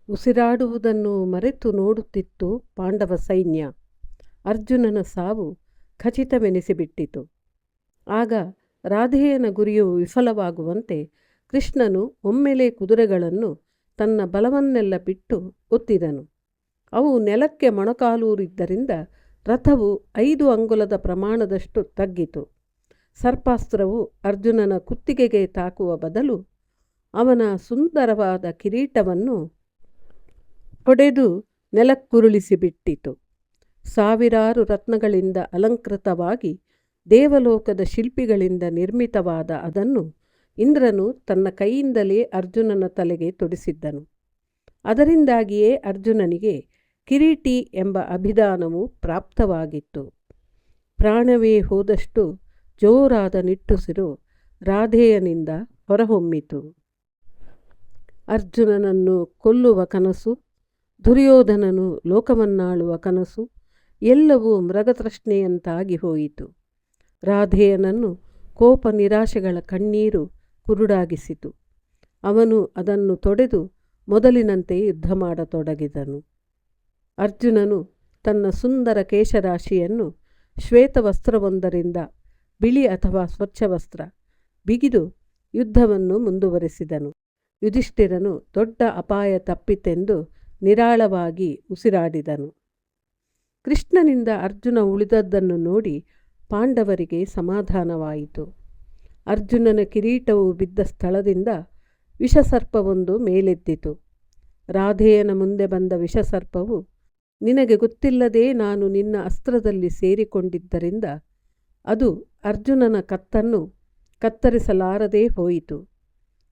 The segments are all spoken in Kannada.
ಉಸಿರಾಡುವುದನ್ನು ಮರೆತು ನೋಡುತ್ತಿತ್ತು ಪಾಂಡವ ಸೈನ್ಯ. ಅರ್ಜುನನ ಸಾವು ಖಚಿತವೆನಿಸಿಬಿಟ್ಟಿತು. ಆಗ ರಾಧೇಯನ ಗುರಿಯು ವಿಫಲವಾಗುವಂತೆ ಕೃಷ್ಣನು ಒಮ್ಮೆಲೆ ಕುದುರೆಗಳನ್ನು ತನ್ನ ಬಲವನ್ನೆಲ್ಲ ಬಿಟ್ಟು ಒತ್ತಿದನು. ಅವು ನೆಲಕ್ಕೆ ಮೊಣಕಾಲೂರಿದ್ದರಿಂದ ರಥವು 5 ಅಂಗುಲದ ಪ್ರಮಾಣದಷ್ಟು ತಗ್ಗಿತು. ಸರ್ಪಾಸ್ತ್ರವು ಅರ್ಜುನನ ಕುತ್ತಿಗೆಗೆ ತಾಕುವ ಬದಲು ಅವನ ಸುಂದರವಾದ ಕಿರೀಟವನ್ನು ಹೊಡೆದು ನೆಲಕ್ಕುರುಳಿಸಿಬಿಟ್ಟಿತು. ಸಾವಿರಾರು ರತ್ನಗಳಿಂದ ಅಲಂಕೃತವಾಗಿ ದೇವಲೋಕದ ಶಿಲ್ಪಿಗಳಿಂದ ನಿರ್ಮಿತವಾದ ಅದನ್ನು ಇಂದ್ರನು ತನ್ನ ಕೈಯಿಂದಲೇ ಅರ್ಜುನನ ತಲೆಗೆ ತೊಡಿಸಿದ್ದನು. ಅದರಿಂದಾಗಿಯೇ ಅರ್ಜುನನಿಗೆ ಕಿರೀಟಿ ಎಂಬ ಅಭಿಧಾನವು ಪ್ರಾಪ್ತವಾಗಿತ್ತು. ಪ್ರಾಣವೇ ಹೋದಷ್ಟು ಜೋರಾದ ನಿಟ್ಟುಸಿರು ರಾಧೇಯನಿಂದ ಹೊರಹೊಮ್ಮಿತು. ಅರ್ಜುನನನ್ನು ಕೊಲ್ಲುವ ಕನಸು, ದುರ್ಯೋಧನನು ಲೋಕವನ್ನಾಳುವ ಕನಸು ಎಲ್ಲವೂ ಮೃಗತೃಷ್ಣೆಯಂತಾಗಿ ಹೋಯಿತು. ರಾಧೇಯನನ್ನು ಕೋಪ ನಿರಾಶೆಗಳ ಕಣ್ಣೀರು ಕುರುಡಾಗಿಸಿತು. ಅವನು ಅದನ್ನು ತೊಡೆದು ಮೊದಲಿನಂತೆ ಯುದ್ಧ ಮಾಡತೊಡಗಿದನು. ಅರ್ಜುನನು ತನ್ನ ಸುಂದರ ಕೇಶರಾಶಿಯನ್ನು ಶ್ವೇತವಸ್ತ್ರವೊಂದರಿಂದ ಬಿಳಿ ಅಥವಾ ಸ್ವಚ್ಛ ವಸ್ತ್ರ ಬಿಗಿದು ಯುದ್ಧವನ್ನು ಮುಂದುವರೆಸಿದನು. ಯುಧಿಷ್ಠಿರನು ದೊಡ್ಡ ಅಪಾಯ ತಪ್ಪಿತೆಂದು ನಿರಾಳವಾಗಿ ಉಸಿರಾಡಿದನು. ಕೃಷ್ಣನಿಂದ ಅರ್ಜುನ ಉಳಿದದ್ದನ್ನು ನೋಡಿ ಪಾಂಡವರಿಗೆ ಸಮಾಧಾನವಾಯಿತು. ಅರ್ಜುನನ ಕಿರೀಟವು ಬಿದ್ದ ಸ್ಥಳದಿಂದ ವಿಷಸರ್ಪವೊಂದು ಮೇಲೆದ್ದಿತು. ರಾಧೇಯನ ಮುಂದೆ ಬಂದ ವಿಷಸರ್ಪವು, ನಿನಗೆ ಗೊತ್ತಿಲ್ಲದೆ ನಾನು ನಿನ್ನ ಅಸ್ತ್ರದಲ್ಲಿ ಸೇರಿಕೊಂಡಿದ್ದರಿಂದ ಅದು ಅರ್ಜುನನ ಕತ್ತನ್ನು ಕತ್ತರಿಸಲಾರದೇ ಹೋಯಿತು.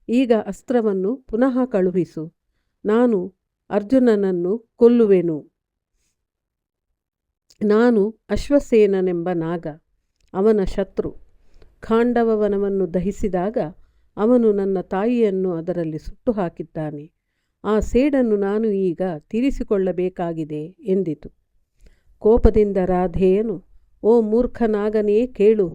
ಈಗ ಅಸ್ತ್ರವನ್ನು ಪುನಃ ಕಳುಹಿಸು, ನಾನು ಅರ್ಜುನನನ್ನು ಕೊಲ್ಲುವೆನು. ನಾನು ಅಶ್ವಸೇನನೆಂಬ ನಾಗ, ಅವನ ಶತ್ರು. ಖಾಂಡವವನವನ್ನು ದಹಿಸಿದಾಗ ಅವನು ನನ್ನ ತಾಯಿಯನ್ನು ಅದರಲ್ಲಿ ಸುಟ್ಟು ಹಾಕಿದ್ದಾನೆ. ಆ ಸೇಡನ್ನು ನಾನು ಈಗ ತೀರಿಸಿಕೊಳ್ಳಬೇಕಾಗಿದೆ ಎಂದಿತು. ಕೋಪದಿಂದ ರಾಧೇಯನು, ಓ ಮೂರ್ಖನಾಗನೇ ಕೇಳು,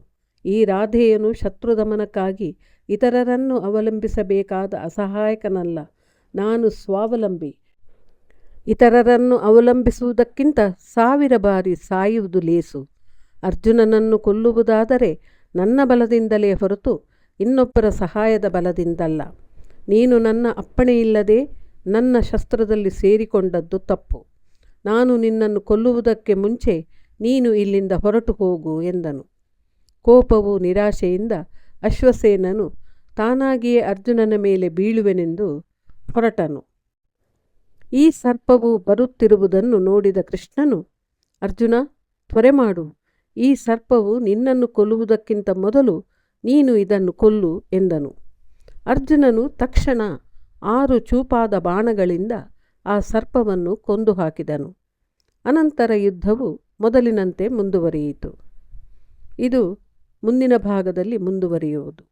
ಈ ರಾಧೇಯನು ಶತ್ರುದಮನಕ್ಕಾಗಿ ಇತರರನ್ನು ಅವಲಂಬಿಸಬೇಕಾದ ಅಸಹಾಯಕನಲ್ಲ, ನಾನು ಸ್ವಾವಲಂಬಿ. ಇತರರನ್ನು ಅವಲಂಬಿಸುವುದಕ್ಕಿಂತ 1000 ಬಾರಿ ಸಾಯುವುದು ಲೇಸು. ಅರ್ಜುನನನ್ನು ಕೊಲ್ಲುವುದಾದರೆ ನನ್ನ ಬಲದಿಂದಲೇ ಹೊರತು ಇನ್ನೊಬ್ಬರ ಸಹಾಯದ ಬಲದಿಂದಲ್ಲ. ನೀನು ನನ್ನ ಅಪ್ಪಣೆಯಿಲ್ಲದೆ ನನ್ನ ಶಸ್ತ್ರದಲ್ಲಿ ಸೇರಿಕೊಂಡದ್ದು ತಪ್ಪು. ನಾನು ನಿನ್ನನ್ನು ಕೊಲ್ಲುವುದಕ್ಕೆ ಮುಂಚೆ ನೀನು ಇಲ್ಲಿಂದ ಹೊರಟು ಹೋಗು ಎಂದನು. ಕೋಪವು ನಿರಾಶೆಯಿಂದ ಅಶ್ವಸೇನನು ತಾನಾಗಿಯೇ ಅರ್ಜುನನ ಮೇಲೆ ಬೀಳುವೆನೆಂದು ಹೊರಟನು. ಈ ಸರ್ಪವು ಬರುತ್ತಿರುವುದನ್ನು ನೋಡಿದ ಕೃಷ್ಣನು, ಅರ್ಜುನ, ತ್ವರೆ ಮಾಡು, ಈ ಸರ್ಪವು ನಿನ್ನನ್ನು ಕೊಲ್ಲುವುದಕ್ಕಿಂತ ಮೊದಲು ನೀನು ಇದನ್ನು ಕೊಲ್ಲು ಎಂದನು. ಅರ್ಜುನನು ತಕ್ಷಣ 6 ಚೂಪಾದ ಬಾಣಗಳಿಂದ ಆ ಸರ್ಪವನ್ನು ಕೊಂದು ಹಾಕಿದನು. ಅನಂತರ ಯುದ್ಧವು ಮೊದಲಿನಂತೆ ಮುಂದುವರಿಯಿತು. ಇದು ಮುಂದಿನ ಭಾಗದಲ್ಲಿ ಮುಂದುವರಿಯುವುದು.